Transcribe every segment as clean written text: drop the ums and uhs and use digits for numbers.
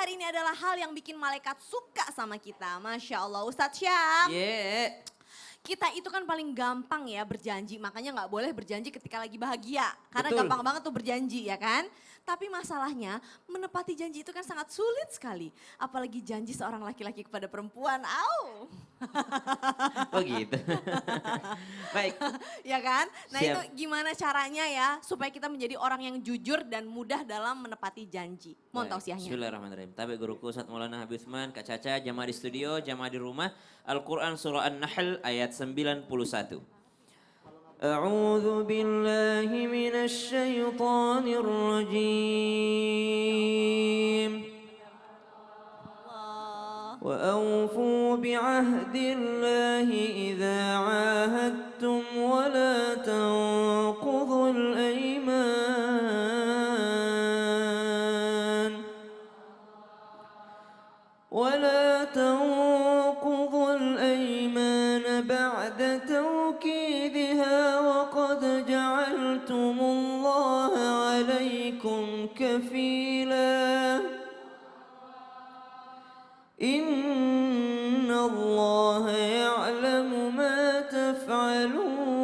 hari ini adalah hal yang bikin malaikat suka sama kita. Masya Allah, Ustadz Syam. Yeah. Kita itu kan paling gampang ya berjanji, makanya nggak boleh berjanji ketika lagi bahagia. Karena Betul. gampang banget tuh berjanji ya kan. Tapi masalahnya menepati janji itu kan sangat sulit sekali. Apalagi janji seorang laki-laki kepada perempuan. Au. Oh gitu. Baik. Ya kan? Nah Siap. itu gimana caranya ya supaya kita menjadi orang yang jujur dan mudah dalam menepati janji. Mohon Baik. tausiahnya. Bismillahirrahmanirrahim. Tapi guruku Ustaz Maulana Habib Utsman, Kak Caca, jamaah di studio, jamaah di rumah. Al-Quran surah An-Nahl ayat 91. A'udzu billahi minasy syaithanir rajim. وأوفوا بعهد الله إذا عاهدتم ولا تنقضوا الأيمان بعد توكيدها وقد جعلتم الله عليكم كفيلا إن الله يعلم ما تفعلون.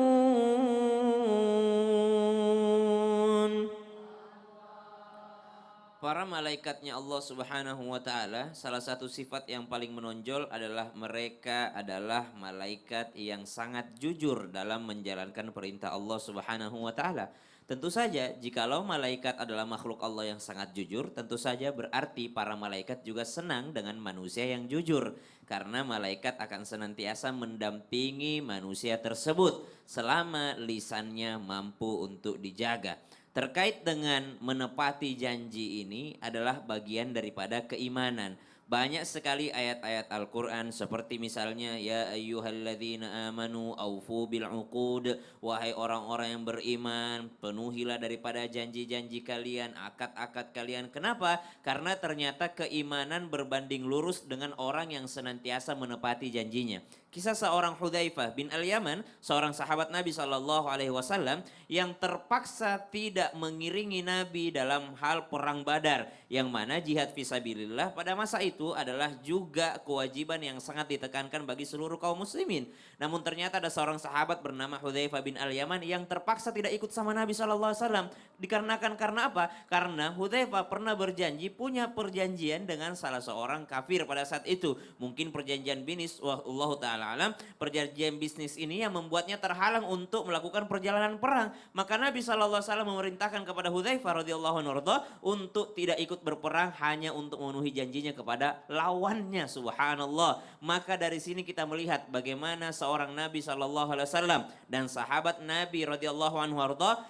Para malaikatnya Allah Subhanahu wa taala, salah satu sifat yang paling menonjol adalah mereka adalah malaikat yang sangat jujur dalam menjalankan perintah Allah Subhanahu wa taala. Tentu saja jikalau malaikat adalah makhluk Allah yang sangat jujur, tentu saja berarti para malaikat juga senang dengan manusia yang jujur. Karena malaikat akan senantiasa mendampingi manusia tersebut selama lisannya mampu untuk dijaga. Terkait dengan menepati janji ini adalah bagian daripada keimanan. Banyak sekali ayat-ayat Al-Quran seperti misalnya ya ayyuhalladzina amanu aufu bil uqud, wahai orang-orang yang beriman penuhilah daripada janji-janji kalian, akad-akad kalian. Kenapa? Karena ternyata keimanan berbanding lurus dengan orang yang senantiasa menepati janjinya. Kisah seorang Hudzaifah bin Al-Yaman, seorang sahabat Nabi SAW yang terpaksa tidak mengiringi Nabi dalam hal perang Badar, yang mana jihad fisabilillah pada masa itu adalah juga kewajiban yang sangat ditekankan bagi seluruh kaum muslimin. Namun ternyata ada seorang sahabat bernama Hudzaifah bin Al-Yaman yang terpaksa tidak ikut sama Nabi SAW. Dikarenakan karena apa? Karena Hudzaifah pernah berjanji, punya perjanjian dengan salah seorang kafir pada saat itu. Mungkin perjanjian bisnis, wallahu ta'ala alam, perjanjian bisnis ini yang membuatnya terhalang untuk melakukan perjalanan perang. Maka Nabi SAW memerintahkan kepada Hudzaifah radhiyallahu anhu untuk tidak ikut berperang, hanya untuk memenuhi janjinya kepada lawannya. Subhanallah. Maka dari sini kita melihat bagaimana seorang Nabi SAW dan sahabat Nabi radhiyallahu anhu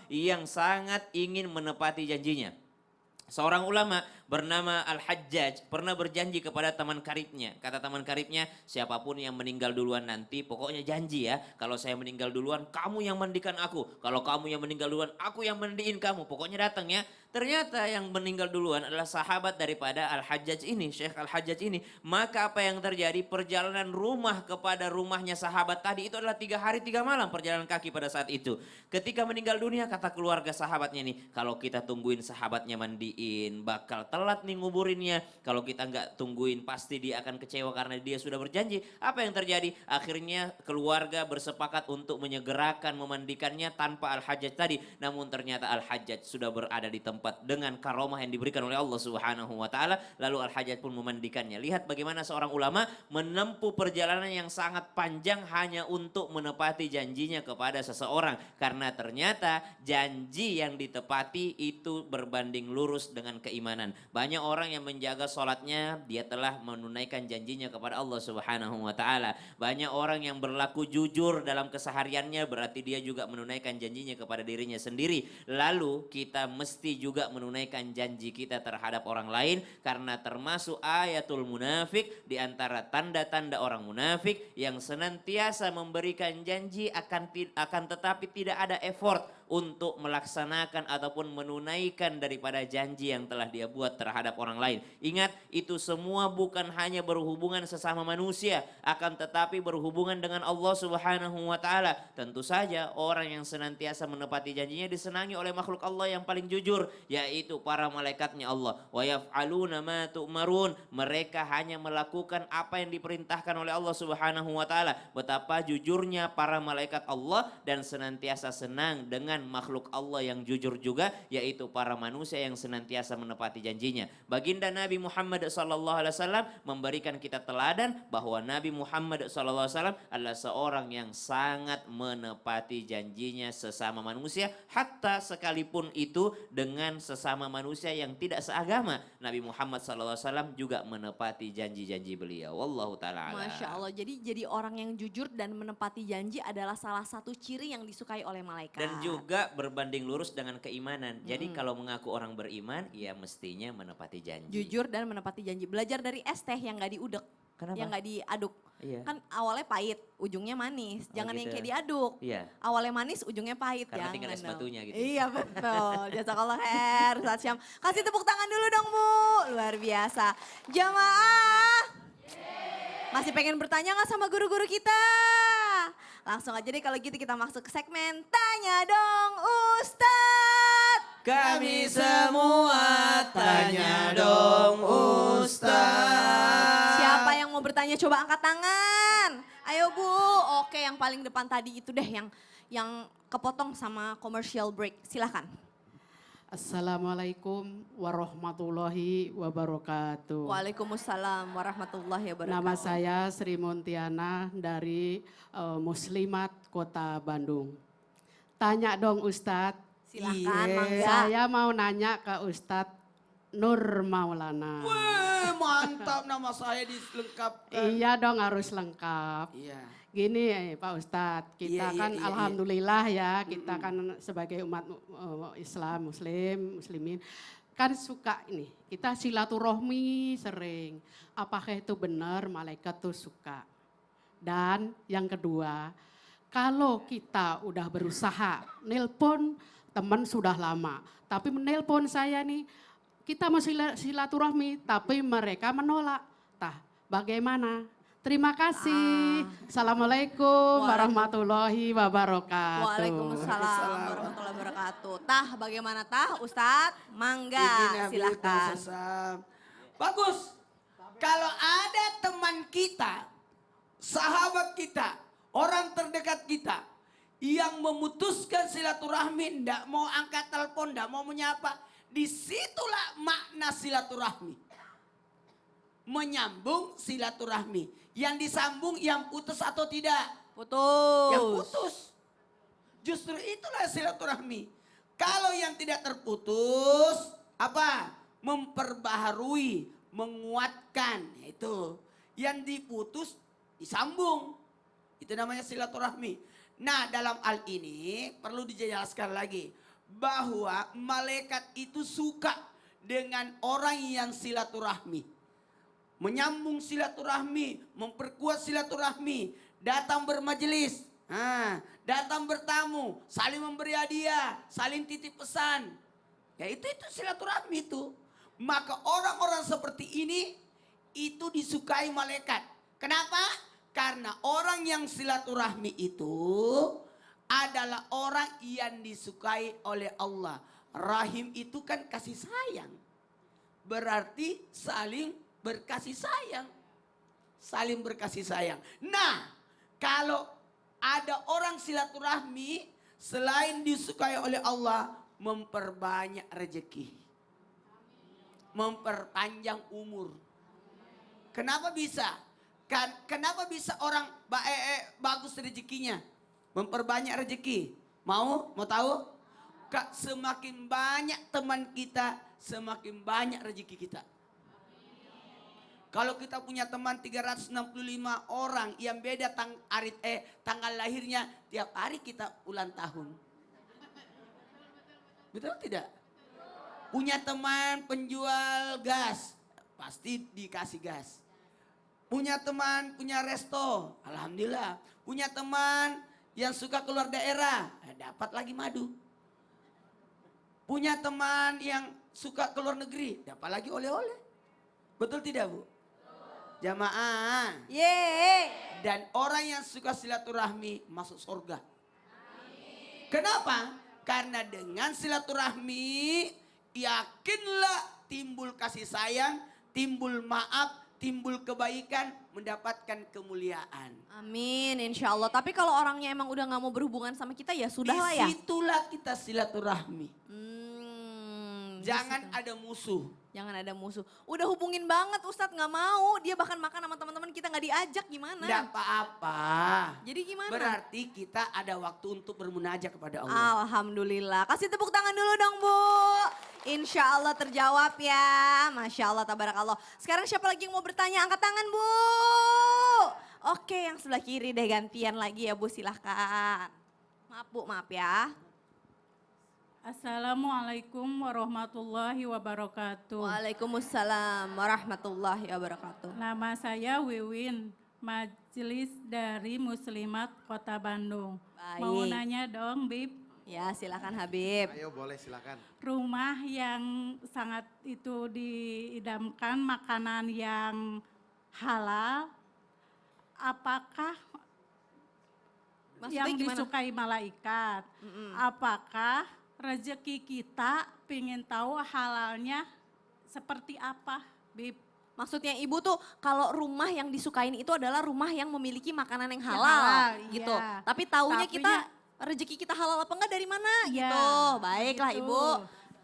yang sangat ingin menepati janjinya. Seorang ulama bernama Al-Hajjaj pernah berjanji kepada teman karibnya. Kata teman karibnya, siapapun yang meninggal duluan nanti, pokoknya janji ya, kalau saya meninggal duluan kamu yang mandikan aku. Kalau kamu yang meninggal duluan aku yang mandiin kamu. Pokoknya datang ya. Ternyata yang meninggal duluan adalah sahabat daripada Al-Hajjaj ini, Syekh Al-Hajjaj ini. Maka apa yang terjadi? Perjalanan rumah kepada rumahnya sahabat tadi itu adalah 3 hari 3 malam perjalanan kaki pada saat itu. Ketika meninggal dunia, kata keluarga sahabatnya nih, kalau kita tungguin sahabatnya mandiin bakal telat nih nguburinnya. Kalau kita nggak tungguin pasti dia akan kecewa karena dia sudah berjanji. Apa yang terjadi? Akhirnya keluarga bersepakat untuk menyegerakan memandikannya tanpa Al-Hajjaj tadi. Namun ternyata Al-Hajjaj sudah berada di tempat dengan karomah yang diberikan oleh Allah Subhanahu wa taala, lalu Al-Hajjaj pun memandikannya. Lihat bagaimana seorang ulama menempuh perjalanan yang sangat panjang hanya untuk menepati janjinya kepada seseorang, karena ternyata janji yang ditepati itu berbanding lurus dengan keimanan. Banyak orang yang menjaga sholatnya, dia telah menunaikan janjinya kepada Allah Subhanahu wa taala. Banyak orang yang berlaku jujur dalam kesehariannya, berarti dia juga menunaikan janjinya kepada dirinya sendiri. Lalu kita mesti juga menunaikan janji kita terhadap orang lain, karena termasuk ayatul munafik, di antara tanda-tanda orang munafik yang senantiasa memberikan janji akan tetapi tidak ada effort untuk melaksanakan ataupun menunaikan daripada janji yang telah dia buat terhadap orang lain. Ingat, itu semua bukan hanya berhubungan sesama manusia, akan tetapi berhubungan dengan Allah Subhanahu wa taala. Tentu saja orang yang senantiasa menepati janjinya disenangi oleh makhluk Allah yang paling jujur, yaitu para malaikatnya Allah. Wa yaf'aluna ma tu'marun. Mereka hanya melakukan apa yang diperintahkan oleh Allah Subhanahu wa taala. Betapa jujurnya para malaikat Allah dan senantiasa senang dengan makhluk Allah yang jujur juga, yaitu para manusia yang senantiasa menepati janjinya. Baginda Nabi Muhammad SAW memberikan kita teladan bahwa Nabi Muhammad SAW adalah seorang yang sangat menepati janjinya sesama manusia, hatta sekalipun itu dengan sesama manusia yang tidak seagama. Nabi Muhammad SAW juga menepati janji-janji beliau. Wallahu ta'ala a'lam. Masya Allah, jadi orang yang jujur dan menepati janji adalah salah satu ciri yang disukai oleh malaikat. Dan juga berbanding lurus dengan keimanan. Jadi kalau mengaku orang beriman, ya mestinya menepati janji. Jujur dan menepati janji. Belajar dari es teh yang gak diudek, Kenapa? yang gak diaduk. Iya. Kan awalnya pahit, ujungnya manis. Oh, Jangan gitu. yang kayak diaduk. Iya. Awalnya manis, ujungnya pahit. Karena Jangan tinggal es dong. batunya gitu. Iya betul. Jazakallah khair. Ustaz Syam. Kasih tepuk tangan dulu dong Bu. Luar biasa. Jamaah. Masih pengen bertanya gak sama guru-guru kita? Langsung aja deh kalau gitu kita masuk ke segmen Tanya Dong Ustadz. Kami semua tanya dong Ustaz. Siapa yang mau bertanya coba angkat tangan. Ayo Bu. Oke, yang paling depan tadi itu deh yang kepotong sama commercial break. Silahkan. Assalamualaikum warahmatullahi wabarakatuh. Waalaikumsalam warahmatullahi wabarakatuh. Nama saya Sri Muntiana dari Muslimat Kota Bandung. Tanya dong Ustadz. Silahkan, Iya. Mangga. Saya mau nanya ke Ustadz Nur Maulana. Wih, mantap nama saya dilengkapkan. Iya dong harus lengkap. Iya. Gini Pak Ustadz, kita Iya, kan iya, iya. alhamdulillah ya, kita kan sebagai umat Islam, muslimin, kan suka ini, kita silaturahmi sering. Apakah itu benar malaikat tuh suka? Dan yang kedua, kalau kita udah berusaha, nelpon teman sudah lama, tapi menelpon saya nih, kita mau silaturahmi, tapi mereka menolak. Tah, bagaimana? Terima kasih. Assalamualaikum warahmatullahi wabarakatuh. Waalaikumsalam warahmatullahi wabarakatuh. Tah, bagaimana Tah? Ustadz, Mangga, silahkan. Bagus. Kalau ada teman kita, sahabat kita, orang terdekat kita yang memutuskan silaturahmi, ndak mau angkat telepon, ndak mau menyapa, disitulah makna silaturahmi. Menyambung silaturahmi. Yang disambung, yang putus atau tidak? Putus. Yang putus. Justru itulah silaturahmi. Kalau yang tidak terputus, apa? Memperbaharui, menguatkan. Itu. Yang diputus, disambung. Itu namanya silaturahmi. Nah, dalam hal ini perlu dijelaskan lagi. Bahwa malaikat itu suka dengan orang yang silaturahmi. Menyambung silaturahmi, memperkuat silaturahmi, datang bermajelis, datang bertamu, saling memberi hadiah, saling titip pesan. Ya itu silaturahmi itu. Maka orang-orang seperti ini itu disukai malaikat. Kenapa? Karena orang yang silaturahmi itu adalah orang yang disukai oleh Allah. Rahim itu kan kasih sayang. Berarti saling berkasih sayang. Saling berkasih sayang. Nah, kalau ada orang silaturahmi selain disukai oleh Allah, memperbanyak rezeki. Memperpanjang umur. Kenapa bisa? Kenapa bisa orang bagus rezekinya? Memperbanyak rezeki. Mau tahu? Semakin banyak teman kita, semakin banyak rezeki kita. Kalau kita punya teman 365 orang yang beda tanggal lahirnya, tiap hari kita ulang tahun. Betul tidak? Punya teman penjual gas, pasti dikasih gas. Punya teman punya resto, alhamdulillah. Punya teman yang suka keluar daerah, dapat lagi madu. Punya teman yang suka ke luar negeri, dapat lagi oleh-oleh. Betul tidak Bu? Jamaah. Yeay. Dan orang yang suka silaturahmi masuk surga. Kenapa? Karena dengan silaturahmi yakinlah timbul kasih sayang, timbul maaf, timbul kebaikan, mendapatkan kemuliaan. Amin, insya Allah. Tapi kalau orangnya emang udah gak mau berhubungan sama kita ya sudah lah ya. Disitulah kita silaturahmi. Jangan disitu. ada musuh. Jangan ada musuh. Udah hubungin banget Ustadz gak mau. Dia bahkan makan sama teman-teman kita gak diajak gimana. Tidak apa-apa. Jadi gimana? Berarti kita ada waktu untuk bermunajat kepada Allah. Alhamdulillah. Kasih tepuk tangan dulu dong Bu. Insya Allah terjawab ya. Masya Allah, tabarakallah. Sekarang siapa lagi yang mau bertanya? Angkat tangan Bu. Oke, yang sebelah kiri deh gantian lagi ya Bu, silahkan. Maaf Bu, maaf ya. Assalamualaikum warahmatullahi wabarakatuh. Waalaikumsalam warahmatullahi wabarakatuh. Nama saya Wiwin, majelis dari Muslimat Kota Bandung. Baik. Mau nanya dong, Bib. Ya silakan Habib. Ayo boleh silakan. Rumah yang sangat itu diidamkan makanan yang halal, apakah Maksudnya yang gimana? disukai malaikat? Apakah rezeki kita pengen tahu halalnya seperti apa, Bib? Maksudnya ibu tuh kalau rumah yang disukain itu adalah rumah yang memiliki makanan yang halal, halal, gitu. iya. Tapi taunya Tapinya- kita rezeki kita halal apa enggak dari mana Iya, gitu. Baiklah gitu. Ibu.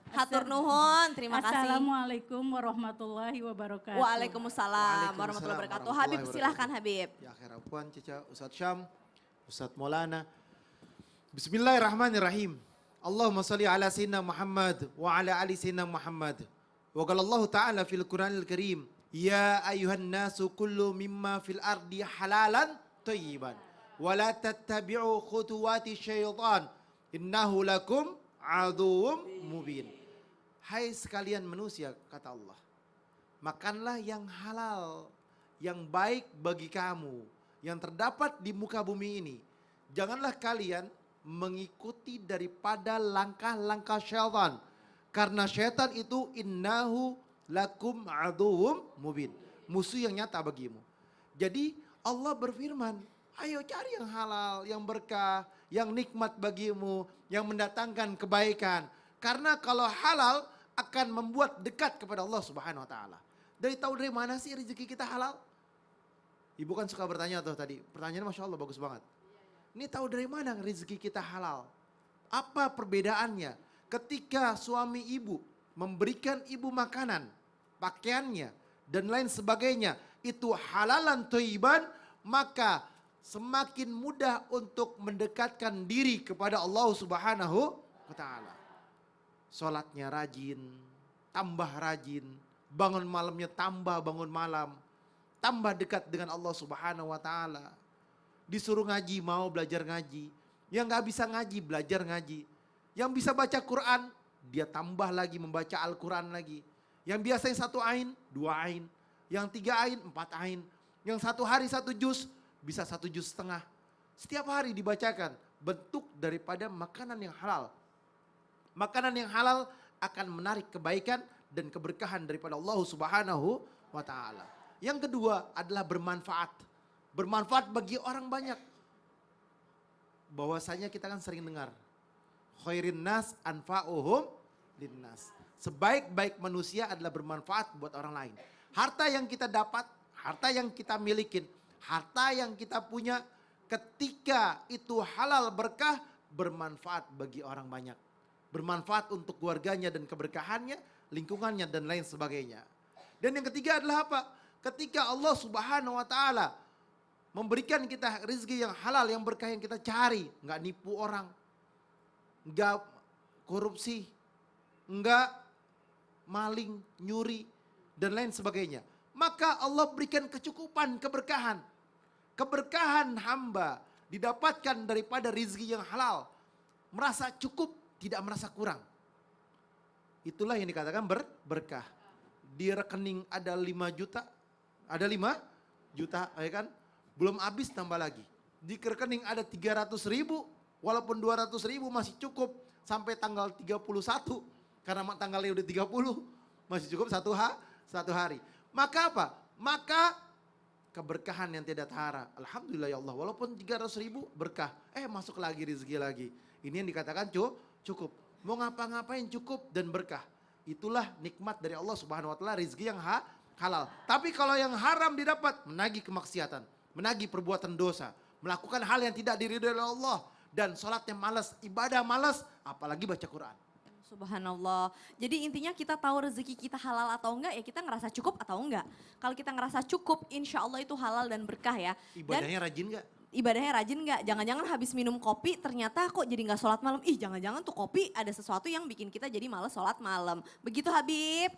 Hatur nuhun, terima kasih. Assalamualaikum warahmatullahi wabarakatuh. Waalaikumsalam warahmatullahi wabarakatuh. Habib silahkan Habib. Ya akhir Puan Cica, Ustadz Syam, Ustadz Maulana. Bismillahirrahmanirrahim. Allahumma salli ala sayyidina Muhammad wa ala ali sayyidina Muhammad. Wa qala Allah Ta'ala fil Qur'anil Karim, ya ayuhan nasu kullu mimma fil ardi halalan thayyiban wa la tattabi'u khutuwati syaitan innahu lakum aduwwum mubin. Hai sekalian manusia, kata Allah, makanlah yang halal, yang baik bagi kamu, yang terdapat di muka bumi ini. Janganlah kalian mengikuti daripada langkah-langkah syaitan. Karena syaitan itu innahu lakum aduwwum mubin. Musuh yang nyata bagimu. Jadi Allah berfirman, ayo cari yang halal, yang berkah, yang nikmat bagimu, yang mendatangkan kebaikan. Karena kalau halal akan membuat dekat kepada Allah Subhanahu wa taala. Tahu dari mana sih rezeki kita halal? Ibu kan suka bertanya tuh tadi. Pertanyaannya Masya Allah bagus banget. Ini tahu dari mana rezeki kita halal? Apa perbedaannya ketika suami ibu memberikan ibu makanan, pakaiannya, dan lain sebagainya. Itu halalan thayyiban, maka semakin mudah untuk mendekatkan diri kepada Allah Subhanahu wa ta'ala. Sholatnya rajin, tambah rajin, bangun malamnya tambah bangun malam, tambah dekat dengan Allah Subhanahu wa ta'ala. Disuruh ngaji, mau belajar ngaji. Yang gak bisa ngaji, belajar ngaji. Yang bisa baca Quran, dia tambah lagi membaca Al-Quran lagi. Yang biasanya 1 ain, 2 ain. Yang 3 ain, 4 ain. Yang 1 hari 1 juz, bisa 1 juz setengah. Setiap hari dibacakan, bentuk daripada makanan yang halal. Makanan yang halal akan menarik kebaikan dan keberkahan daripada Allah Subhanahu wa ta'ala. Yang kedua adalah bermanfaat. Bermanfaat bagi orang banyak. Bahwasanya kita kan sering dengar, khairin nas anfa'uhum linnas. Sebaik-baik manusia adalah bermanfaat buat orang lain. Harta yang kita dapat, harta yang kita milikin, harta yang kita punya, ketika itu halal berkah, bermanfaat bagi orang banyak. Bermanfaat untuk keluarganya dan keberkahannya, lingkungannya dan lain sebagainya. Dan yang ketiga adalah apa? Ketika Allah Subhanahu wa ta'ala memberikan kita rezeki yang halal, yang berkah yang kita cari. Enggak nipu orang, enggak korupsi, enggak maling, nyuri, dan lain sebagainya. Maka Allah berikan kecukupan, keberkahan. Keberkahan hamba didapatkan daripada rezeki yang halal. Merasa cukup, tidak merasa kurang. Itulah yang dikatakan berkah. Di rekening ada 5 juta, ada 5 juta, ya kan? Belum habis tambah lagi. Di rekening ada 300 ribu, walaupun 200 ribu masih cukup. sampai tanggal 31. Karena tanggalnya udah 30, masih cukup satu hari. Maka apa? Maka keberkahan yang tidak terhara. Alhamdulillah ya Allah, walaupun 300.000 berkah. Masuk lagi rezeki lagi. Ini yang dikatakan cukup. Mau ngapa-ngapain cukup dan berkah. Itulah nikmat dari Allah Subhanahu wa taala, rezeki yang halal. Tapi kalau yang haram didapat, menagih kemaksiatan, menagih perbuatan dosa, melakukan hal yang tidak diridhoi oleh Allah, dan sholatnya malas, ibadah malas, apalagi baca Quran. Subhanallah. Jadi intinya kita tahu rezeki kita halal atau enggak, ya kita ngerasa cukup atau enggak. Kalau kita ngerasa cukup, insya Allah itu halal dan berkah ya. Dan Ibadahnya rajin gak? ibadahnya rajin nggak? Jangan-jangan habis minum kopi ternyata kok jadi nggak sholat malam. Ih, jangan-jangan tuh kopi ada sesuatu yang bikin kita jadi malas sholat malam. Begitu Habib?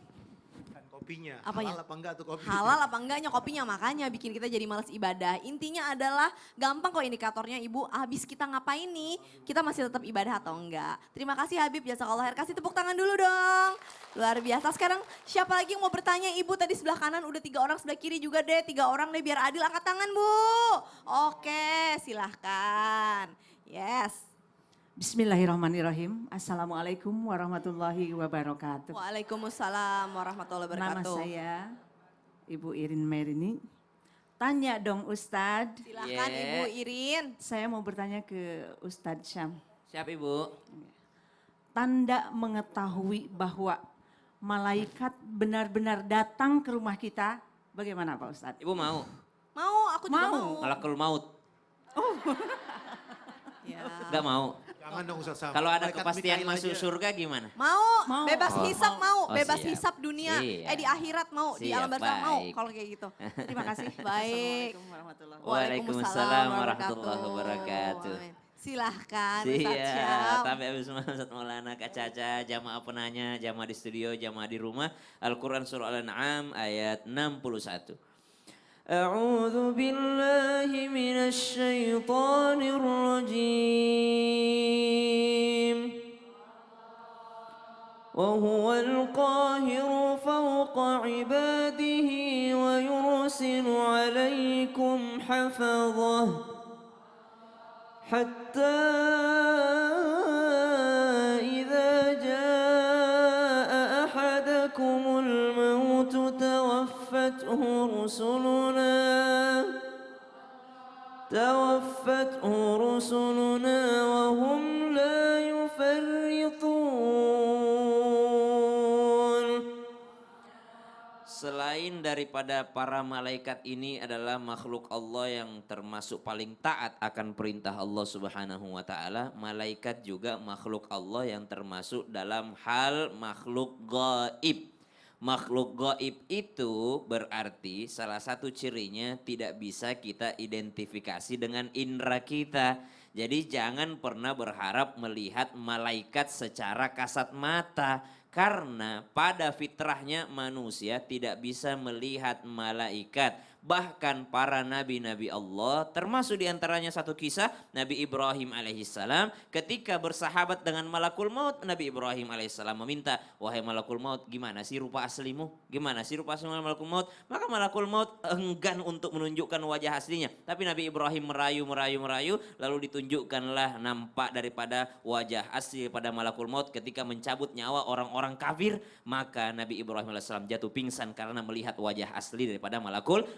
Kan kopinya, Apanya? halal apa enggak tuh kopi? Halal apa enggaknya kopinya, makanya bikin kita jadi malas ibadah. Intinya adalah gampang kok indikatornya Ibu, habis kita ngapain nih, kita masih tetap ibadah atau enggak. Terima kasih Habib, jazakallah khair. Kasih tepuk tangan dulu dong. Luar biasa. Sekarang siapa lagi yang mau bertanya? Ibu tadi sebelah kanan udah 3 orang, sebelah kiri juga deh 3 orang deh, biar adil. Angkat tangan Bu. Oke, silahkan. Yes. Bismillahirrahmanirrahim. Assalamualaikum warahmatullahi wabarakatuh. Waalaikumsalam warahmatullahi Nama wabarakatuh. saya Ibu Irin Merini. Tanya dong Ustadz. Silahkan Yeah. Ibu Irin. Saya mau bertanya ke Ustadz Syam. Siap Ibu? Tanda mengetahui bahwa malaikat benar-benar datang ke rumah kita, bagaimana Pak Ustadz? Ibu mau? Mau, aku juga Mau. mau. Malakul maut? Ya. Gak mau? Jangan dong Ustaz Sam. Kalau ada Malaikat kepastian Mikail masuk aja. surga gimana? Mau, bebas Oh. hisap mau, Oh, bebas siap. hisap dunia. Iya. Di akhirat mau, di Siap, alam barzakh mau baik. kalau kayak gitu. Terima kasih. Baik. Assalamualaikum warahmatullahi Waalaikumsalam warahmatullahi wabarakatuh. Amin. Silahkan Ustaz Siap, Syam. tapi abis Ustaz Maulana, Kak Caca, jamaah penanya, jamaah di studio, jamaah di rumah. Al-Quran surah Al-An'am ayat 61. A'udzu billahi minasy syaithanir rajim. Wa huwal qahiru fawqa ibadihi wa yursilu 'alaikum hafadhah. حتى إذا جاء أحدكم الموت توفته رسلنا وهم لا يفرطون. Selain daripada para malaikat ini adalah makhluk Allah yang termasuk paling taat akan perintah Allah Subhanahu wa taala, malaikat juga makhluk Allah yang termasuk dalam hal makhluk gaib. Makhluk gaib itu berarti salah satu cirinya tidak bisa kita identifikasi dengan indera kita. Jadi jangan pernah berharap melihat malaikat secara kasat mata. Karena pada fitrahnya manusia tidak bisa melihat malaikat. Bahkan para nabi-nabi Allah, termasuk diantaranya satu kisah Nabi Ibrahim alaihissalam ketika bersahabat dengan malakul maut, Nabi Ibrahim alaihissalam meminta, wahai malakul maut, gimana sih rupa aslimu? Gimana sih rupa asli malakul maut? Maka malakul maut enggan untuk menunjukkan wajah aslinya. Tapi Nabi Ibrahim merayu, lalu ditunjukkanlah nampak daripada wajah asli pada malakul maut ketika mencabut nyawa orang-orang kafir. Maka Nabi Ibrahim alaihissalam jatuh pingsan karena melihat wajah asli daripada malakul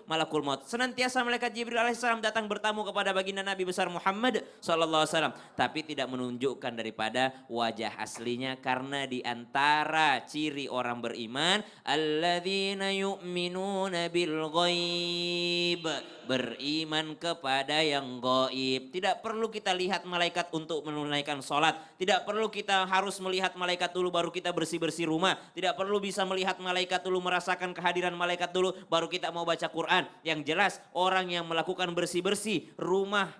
maut. Senantiasa malaikat Jibril alaihissalam datang bertamu kepada baginda Nabi besar Muhammad sallallahu alaihi wasallam, tapi tidak menunjukkan daripada wajah aslinya, karena di antara ciri orang beriman alladzina yu'minuna bil ghaib, beriman kepada yang gaib. Tidak perlu kita lihat malaikat untuk menunaikan sholat, tidak perlu kita harus melihat malaikat dulu baru kita bersih-bersih rumah, tidak perlu bisa melihat malaikat dulu, merasakan kehadiran malaikat dulu baru kita mau baca Quran. Yang jelas orang yang melakukan bersih-bersih rumah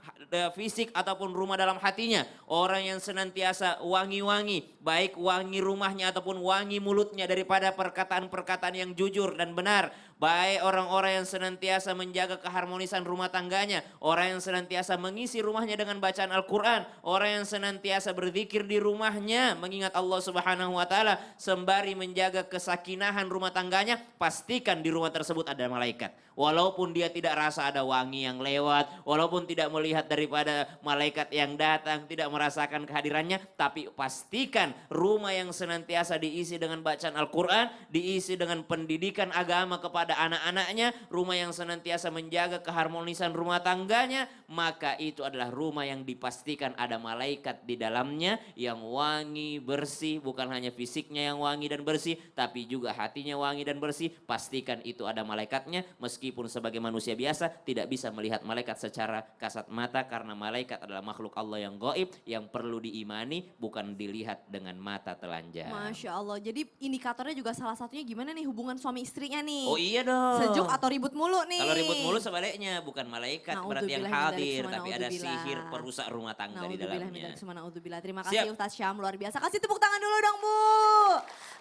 fisik ataupun rumah dalam hatinya, orang yang senantiasa wangi-wangi, baik wangi rumahnya ataupun wangi mulutnya daripada perkataan-perkataan yang jujur dan benar, baik orang-orang yang senantiasa menjaga keharmonisan rumah tangganya, orang yang senantiasa mengisi rumahnya dengan bacaan Al-Quran, orang yang senantiasa berzikir di rumahnya, mengingat Allah Subhanahu wa Ta'ala, sembari menjaga kesakinahan rumah tangganya, pastikan di rumah tersebut ada malaikat. Walaupun dia tidak rasa ada wangi yang lewat, walaupun tidak melihat daripada malaikat yang datang, tidak merasakan kehadirannya, tapi pastikan rumah yang senantiasa diisi dengan bacaan Al-Quran, diisi dengan pendidikan agama kepada anak-anaknya, rumah yang senantiasa menjaga keharmonisan rumah tangganya, maka itu adalah rumah yang dipastikan ada malaikat di dalamnya yang wangi, bersih, bukan hanya fisiknya yang wangi dan bersih, tapi juga hatinya wangi dan bersih. Pastikan itu ada malaikatnya, meskipun sebagai manusia biasa tidak bisa melihat malaikat secara kasat mata, karena malaikat adalah makhluk Allah yang gaib, yang perlu diimani, bukan dilihat dengan mata telanjang. Masya Allah, jadi indikatornya juga salah satunya gimana nih hubungan suami istrinya nih? Oh iya dong. Sejuk atau ribut mulu nih? Kalau ribut mulu sebaliknya, bukan malaikat berarti yang Naudzubillah min dzalik, hadir, summa tapi ada naudzubillah. sihir perusak rumah tangga di Naudzubillah min dalamnya. dzalik, summa naudzubillah. Terima Siap. kasih Ustadz Syam, luar biasa. Kasih tepuk tangan dulu dong Bu.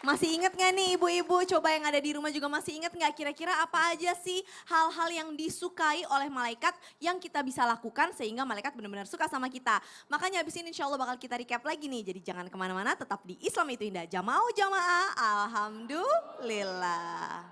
Masih inget gak nih ibu-ibu? Coba yang ada di rumah juga masih inget gak kira-kira apa aja sih hal-hal yang disukai oleh malaikat yang kita bisa lakukan sehingga malaikat benar-benar suka sama kita. Makanya habis ini insya Allah bakal kita recap lagi nih. Jadi jangan kemana-mana, tetap di Islam itu Indah. Jamaah, alhamdulillah.